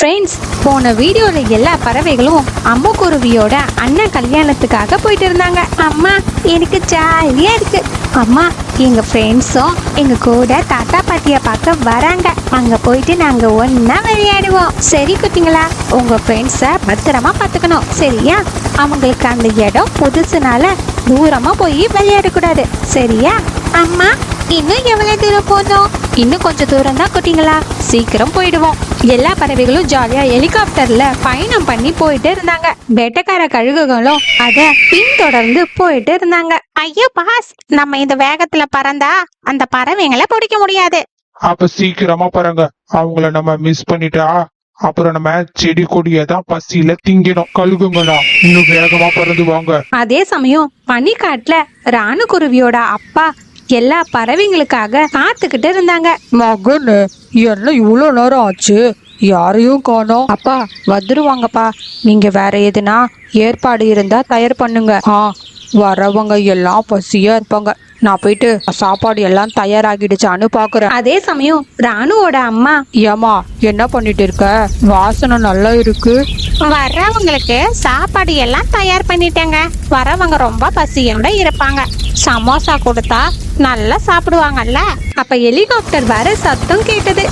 Friends, போன வீடியோல எல்லா பறவைகளும் அம்முக்குருவியோட அண்ணன் கல்யாணத்துக்காக போயிட்டு இருந்தாங்க. அம்மா, எனக்கு ஜாலியா இருக்கு. அம்மா, எங்க ஃப்ரெண்ட்ஸும் எங்க கூட தாத்தா பாட்டிய பார்க்க வராங்க. அங்க போயிட்டு நாங்க ஒன்னா விளையாடுவோம். சரி குட்டிங்களா, உங்க ஃப்ரெண்ட்ஸ பத்திரமா பார்த்துக்கணும், சரியா? அவங்களுக்கு அந்த இடம் புதுசுனால தூரமா போய் விளையாடக்கூடாது, சரியா? அம்மா, இன்னும் எவ்வளவு தூரம் போதும்? இன்னும் கொஞ்சம் தூரம் தான் குட்டிங்களா, சீக்கிரம் போயிடுவோம். எல்லா பறவைகளும் ஜாலியா ஹெலிகாப்டர்ல பயணம் பண்ணி போயிட்டு இருந்தாங்க. வேட்டைக்கார கழுகுகளும் அத பின்தொடர்ந்து போயிட்டு இருந்தாங்க. ஐயோ பாஸ், நம்ம இந்த வேகத்துல பறந்தா அந்த பறவைங்களை பிடிக்க முடியாது. அப்ப சீக்கிரமா பாருங்க, அவங்கள நம்ம மிஸ் பண்ணிட்டா அப்புறம் நம்ம செடி கொடியதான் பசியில திங்கணும். கழுகுங்களா, இன்னும் வேகமா பறந்து வாங்க. அதே சமயம் பனிக்காட்டுல ராணுக்குருவியோட அப்பா எல்லா பறவைங்களுக்காக காத்துக்கிட்டு இருந்தாங்க. மகனு, என்ன இவ்வளோ நேரம் ஆச்சு, யாரையும் காணோம்? அப்பா வந்துருவாங்கப்பா, நீங்க வேற எதுனா ஏற்பாடு இருந்தா தயார் பண்ணுங்க. வரவங்க எல்லாம் பசியா இருப்பாங்க. நான் போயிட்டு சாப்பாடு எல்லாம் தயாராகிடுச்சான்னு பாக்குறேன். அதே சமயம் ராணுவோட அம்மா, ஏமா என்ன பண்ணிட்டு இருக்க? வாசனை நல்லா இருக்கு. வர்றவங்களுக்கு சாப்பாடு எல்லாம் தயார் பண்ணிட்டேங்க. வரவங்க ரொம்ப பசியோட இருப்பாங்க. சமோசா கொடுத்தா நல்லா சாப்பிடுவாங்கல்ல. அப்ப ஹெலிகாப்டர் வர சத்தம் கேட்டது.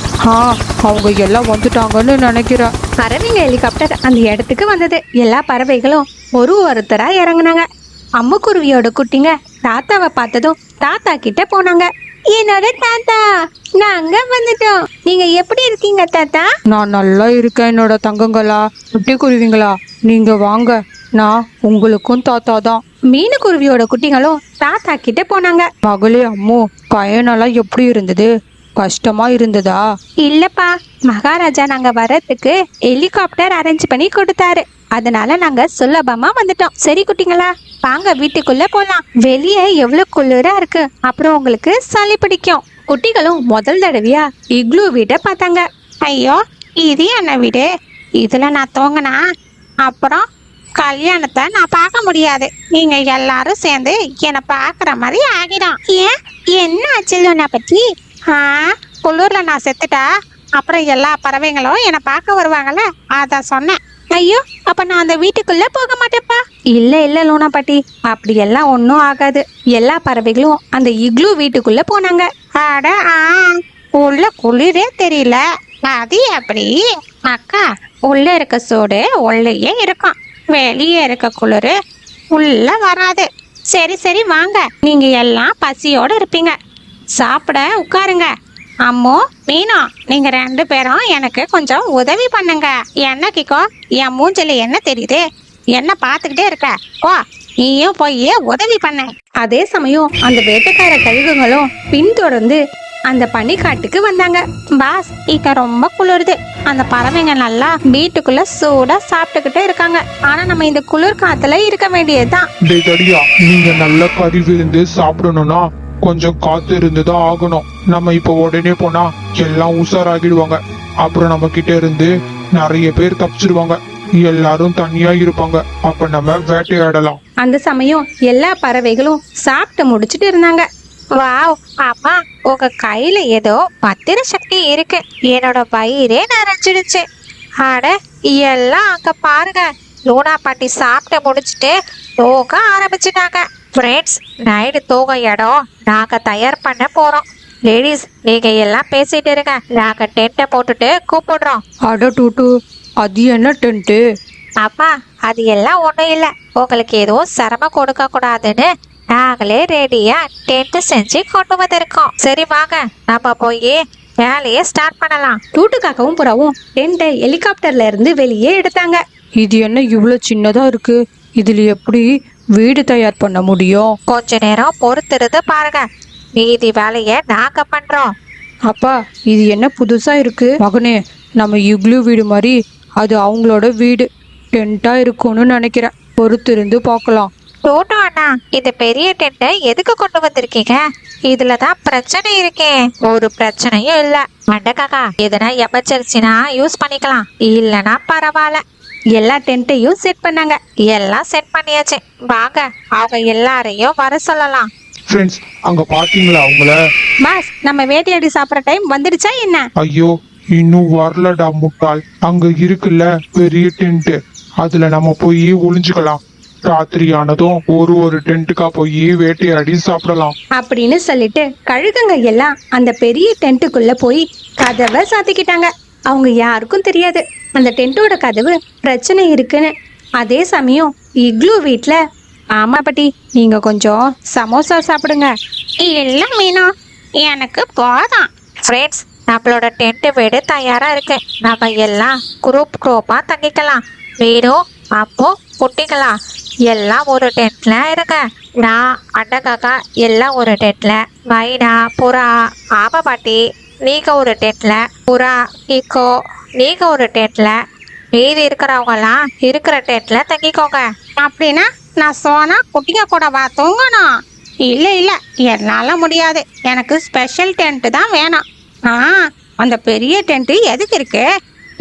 அவங்க எல்லாம் வந்துட்டாங்கன்னு நினைக்கிறேன். பறவைங்க ஹெலிகாப்டர் அந்த இடத்துக்கு வந்தது. எல்லா பறவைகளும் ஒருத்தரா இறங்குனாங்க. அம்முக்குருவியோட குட்டிங்க தாத்தாவை பார்த்ததும் தாத்தா கிட்ட போனாங்க. என்னோட தாத்தா, நாங்க வந்துட்டோம். நீங்க எப்படி இருக்கீங்க தாத்தா? நான் நல்லா இருக்கேன் என்னோட தங்கங்களா. குட்டி குருவிங்களா, நீங்க வாங்க, நான் உங்களுக்கும் தாத்தா தான். மீனுக்குருவியோட குட்டிகளும் தாத்தா கிட்ட போனாங்க. மகளே அம்மு, பயணம்லாம் எப்படி இருந்தது? கஷ்டமா இருந்ததா? இல்லப்பா, மகாராஜா நாங்க வர்றதுக்கு ஹெலிகாப்டர் அரேஞ்ச் பண்ணி கொடுத்தாரு. அதனால நாங்க சுலபமா வந்துட்டோம். சரி குட்டிங்களா, வாங்க வீட்டுக்குள்ள போலாம். வெளியே எவ்வளவு குளிரா இருக்கு, அப்புறம் உங்களுக்கு சளி பிடிக்கும். குட்டிகளும் முதல் தடவையா இக்லூ வீட்டை பார்த்தாங்க. ஐயோ, இது என்ன வீடு? இதுல நான் தூங்கினா அப்புறம் கல்யாணத்தை நான் பார்க்க முடியாது. நீங்க எல்லாரும் சேர்ந்து என்னை பாக்குற மாதிரி ஆகிடும். ஏன், என்ன ஆச்சு பத்தி? குளிர்ல நான் செத்துட்டா அப்புறம் எல்லா பறவைங்களும் என்னை பார்க்க வருவாங்கல்ல, அத சொன்னேன். ஐயோ, அப்ப நான் அந்த வீட்டுக்குள்ள போக மாட்டேப்பா. இல்ல லூனா பாட்டி, அப்படி எல்லாம் ஒன்னும் ஆகாது. எல்லா பறவைகளும் அந்த இக்லூ வீட்டுக்குள்ள போனாங்க. அட உள்ள குளிரே தெரியல, அது எப்படி? அக்கா, உள்ள இருக்க சூடு உள்ளேயே இருக்கும், வெளியே இருக்க குளிர் உள்ள வராது. சரி சரி வாங்க, நீங்க எல்லாம் பசியோட இருப்பீங்க, சாப்பிட உட்காருங்க. அம்மோ, மீனோ, நீங்க 2 பேரும் எனக்கு கொஞ்சம் உதவி பண்ணுங்க. என்ன கிக்கோ, என் மூஞ்சில என்ன தெரியுது? என்ன பார்த்துக்கிட்டே இருக்க? ஓ, நீயும் போய் உதவி பண்ண. அதே சமயம் அந்த வேட்டைக்கார கழுகுகளும் பின்தொடர்ந்து அந்த பனிக்காட்டுக்கு வந்தாங்க. பாஸ், இங்க ரொம்ப குளிருது. அந்த பறவைங்க நல்லா வீட்டுக்குள்ள சூடா சாப்பிட்டுக்கிட்டே இருக்காங்க. ஆனா நம்ம இந்த குளிர் காத்துல இருக்க வேண்டியதுதான். நீங்க நல்ல கறி விருந்து சாப்பிடணும்னா கொஞ்சம் காத்து இருந்துதான் ஆகணும். நம்ம இப்ப உடனே போனா எல்லாம் உஷாராகிடுவாங்க. அப்புறம் நம்ம கிட்ட இருந்து நிறைய பேர் தப்பிச்சிருவாங்க. எல்லாரும் தனியா இருப்பாங்க. அப்ப நம்ம வேட்டையாடலாம். அந்த சமயம் எல்லா பறவைகளும் சாப்பிட்டு முடிச்சிட்டு இருந்தாங்க. வாவ் அப்பா, உங்க கையில ஏதோ பத்திர சக்தி இருக்கு. என்னோட வயிறே நிறைஞ்சிடுச்சு. அட, எல்லாம் அங்க பாருங்க, லூனா பாட்டி சாப்பிட்டு முடிச்சுட்டு தூக்க ஆரம்பிச்சுட்டாங்க. ஃப்ரெண்ட்ஸ், நைட்டு தூங்க இடம் நாங்க தயார் பண்ண போறோம். லேடிஸ், நீங்க எல்லாம் பேசிட்டு இருங்க, நாங்க டென்ட்டை போட்டுட்டு கூப்பிடுறோம். அட டூட்டு, அது என்ன டென்ட்டு? அப்பா, அது எல்லாம் ஒண்ணும் இல்ல, உங்களுக்கு எதுவும் சிரமம் கொடுக்க கூடாதுன்னு நாங்களே ரெடியா டென்ட் செஞ்சு கொண்டு வந்திருக்கோம். சரி வாங்க, நம்ம போய் வேலையை ஸ்டார்ட் பண்ணலாம். டூட்டுக்காகவும் புறாவும் டென்ட்டை ஹெலிகாப்டர்ல இருந்து வெளியே எடுத்தாங்க. இது என்ன இவ்வளோ சின்னதா இருக்கு? இதுல எப்படி வீடு தயார் பண்ண முடியும்? கொஞ்ச நேரம் பொறுத்திருந்து பாருங்க, மீதி வேலையை நாங்க பண்றோம். அப்பா, இது என்ன புதுசா இருக்கு? மகனே, நம்ம இக்லூ வீடு மாதிரி அது அவங்களோட வீடு டென்ட்டா இருக்கும்னு நினைக்கிறேன். பொறுத்திருந்து பார்க்கலாம். டோட்டோ அண்ணா, இந்த பெரிய டென்ட்டை எதுக்கு கொண்டு வந்திருக்கீங்க? இதுலதான் பிரச்சனை இருக்கே. ஒரு பிரச்சனையும் இல்ல மண்டக்காக்கா, எதனா எமர்ஜென்சினா யூஸ் பண்ணிக்கலாம், இல்லனா பரவாயில்ல. எல்லா டென்ட்டையும் செட் பண்ணாங்க. எல்லாம் செட் பண்ணியாச்சு, வாங்க அவங்க எல்லாரையும் வர சொல்லலாம். ஃப்ரெண்ட்ஸ், அங்க பாத்தீங்களா அவங்கள? பாஸ், நம்ம வேட்டையாடி சாப்பிட்ற டைம் வந்துடுச்சா என்ன? ஐயோ, இன்னும் வரலடா முட்டாள். அங்க இருக்குல்ல பெரிய டென்ட், அதுல நம்ம போய் ஒளிஞ்சுக்கலாம். ராத்திரி ஆனதும் ஒரு டென்ட்டுக்கா போய் வேட்டையாடி சாப்பிடலாம். அப்படின்னு சொல்லிட்டு கழுகுங்க எல்லாம் அந்த பெரிய டென்ட்டுக்குள்ள போய் கதவை சாத்திக்கிட்டாங்க. அவங்க யாருக்கும் தெரியாது அந்த டென்ட்டோட கதவு பிரச்சனை இருக்குன்னு. அதே சமயம் இக்லூ வீட்ல, ஆமா பாட்டி, நீங்க கொஞ்சம் சமோசா சாப்பிடுங்க. இல்ல மீனா, எனக்கு போதும். ஃப்ரெண்ட்ஸ், நம்மளோட டென்ட் வீடு தயாரா இருக்கு. நம்ம எல்லாம் குரூப்பா தங்கிக்கலாம். வீடும் அப்போ குட்டிக்கலாம் எல்லாம் ஒரு டென்ட்ல இருக்க. நான் அண்ணன் காக்கா எல்லாம் ஒரு டென்ட்ல, மைனா புறா ஆமா பாட்டி நீங்க ஒரு டென்ட்ல, புறா இக்கோ நீங்க ஒரு டென்ட்ல, மீதி இருக்கிறவங்கலாம் இருக்கிற டென்ட்ல தங்கிக்கோங்க. அப்படின்னா நான் சோனா குட்டிங்க கூட வா தூங்கணும்? இல்ல இல்ல, என்னால முடியாது. எனக்கு ஸ்பெஷல் டென்ட் தான் வேணும். அந்த பெரிய டென்ட் எதுக்கு இருக்கு?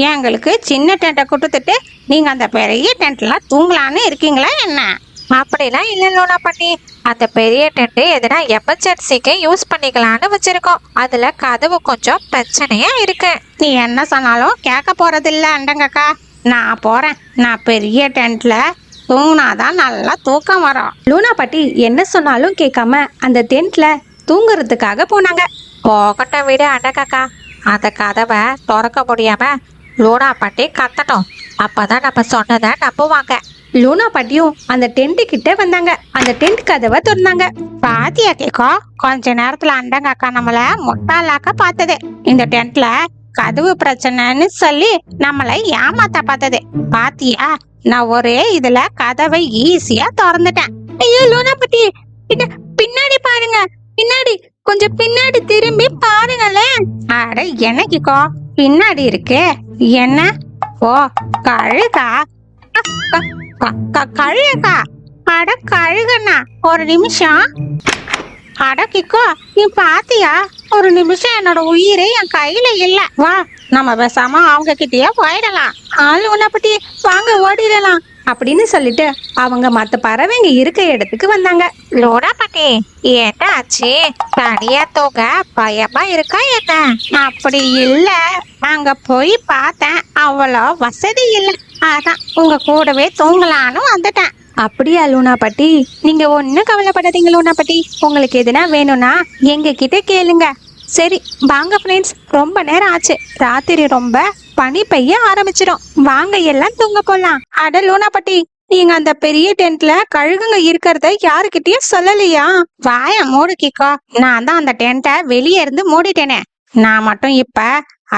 எங்களுக்கு சின்ன டென்ட்டை கொடுத்துட்டு நீங்க அந்த பெரிய டென்ட்ல தூங்கலான்னு இருக்கீங்களா என்ன? அப்படிலாம் இல்லை லோனா பாட்டி, அந்த பெரிய டென்ட் எதுனா எமர்ஜென்சிக்கு யூஸ் பண்ணிக்கலான்னு வச்சிருக்கோம். அதுல கதவு கொஞ்சம் பிரச்சனையா இருக்கு. நீ என்ன சொன்னாலும் கேட்க போறதில்ல அண்டங்கக்கா. நான் போறேன். நான் பெரிய டென்ட்ல தூங்கினாதான் நல்லா தூக்கம் வரும். லூனா பாட்டி என்ன சொன்னாலும் கேட்காம அந்த டென்ட்ல தூங்குறதுக்காக போனாங்க. போகட்டும் விடு அண்ணன் காக்கா, அந்த கதவை திறக்க முடியாம லோனா பாட்டி கத்தட்டும். அப்பதான் நம்ம சொன்னதை நம்புவாங்க. லூனா பாட்டியும் அந்த டென்ட் கிட்ட வந்தாங்க. அந்த டென்ட் கதவை திறந்தாங்க. பாத்தியா கேக்கோ, கொஞ்ச நேரத்துல அண்டங்கக்கா நம்மள முட்டாளாக்க பார்த்தது. இந்த டென்ட்ல கதவு பிரச்சனைன்னு சொல்லி நம்மளை ஏமாத்த பார்த்தது. பாத்தியா, நான் ஒரே இதுல கதவை ஈஸியா திறந்துட்டேன். ஐயோ லூனா பாட்டி, பின்னாடி பாருங்க, பின்னாடி கொஞ்சம் பின்னாடி திரும்பி பாருங்களேன். அட எனக்குக்கோ பின்னாடி இருக்கு என்ன? ஓ கழுகா, கழுகா. அட கழுகண்ணா, ஒரு நிமிஷம். அட கிக்கோ, நீ பாத்தியா? ஒரு நிமிஷம் என்னோட உயிரே என் கையில இல்ல. வா, நம்ம பேசாம அவங்க கிட்டயே போயிடலாம். ஆளு உன்னை பத்தி வாங்க ஓடிடலாம் அப்படின்னு சொல்லிட்டு அவங்க மத்த பறவைங்க இருக்க இடத்துக்கு வந்தாங்க. லோனா பாட்டி, என்ன ஆச்சு? தனியா தூங்க பயமா இருக்கா என்ன? அப்படி இல்ல, அங்க போய் பார்த்தேன், அவ்வளோ வசதி இல்லை. அதான் உங்க கூடவே தூங்கலான்னு வந்துட்டேன். அப்படியா லூனா பாட்டி? நீங்க ஒன்னும் கவலைப்படாதீங்க லூனா பாட்டி. உங்களுக்கு எதுனா வேணும்னா எங்க கிட்ட கேளுங்க. சரி வாங்க ஃப்ரெண்ட்ஸ், ரொம்ப நேரம் ஆச்சு. ராத்திரி ரொம்ப பனி பெய்ய ஆரம்பிச்சிடும். வாங்க எல்லாம் தூங்க போலாம். அட லூனா பாட்டி, நீங்க அந்த பெரிய டென்ட்ல கழுகுங்க இருக்கிறத யாருக்கிட்டயும் சொல்லலையா? வாய மூடு கிக்கோ. நான் தான் அந்த டென்ட்டை வெளியே இருந்து மூடிட்டேனே. நான் மட்டும் இப்ப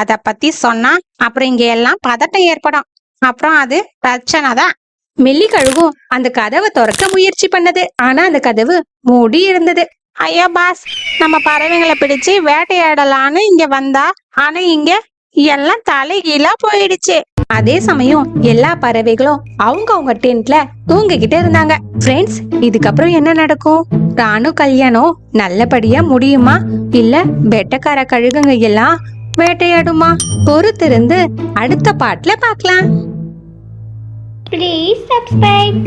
அத பத்தி சொன்னா அப்புறம் இங்க எல்லாம் பதட்டம் ஏற்படும். அப்புறம் அது பிரச்சனை தான். மெல்லி கழுகும் அந்த கதவை திறக்க முயற்சி பண்ணது. ஆனா அந்த கதவு மூடி இருந்தது. ஐயோ பாஸ், நம்ம பறவைங்களை பிடிச்சு வேட்டையாடலான்னு இங்க வந்தா, ஆனா இங்க எல்லாம் தலைகீழா போயிடுச்சு. அதே சமயம் எல்லா பறவைகளும் அவங்க டென்ட்ல தூங்கிக்கிட்டு இருந்தாங்க. ஃப்ரெண்ட்ஸ், இதுக்கப்புறம் என்ன நடக்கும்? ராணு கல்யாணம் நல்லபடியா முடியுமா, இல்ல வெட்டக்கார கழுகுங்க எல்லாம் வேட்டையாடுமா? பொறுத்திருந்து அடுத்த பாட்டுல பார்க்கலாம். Please subscribe.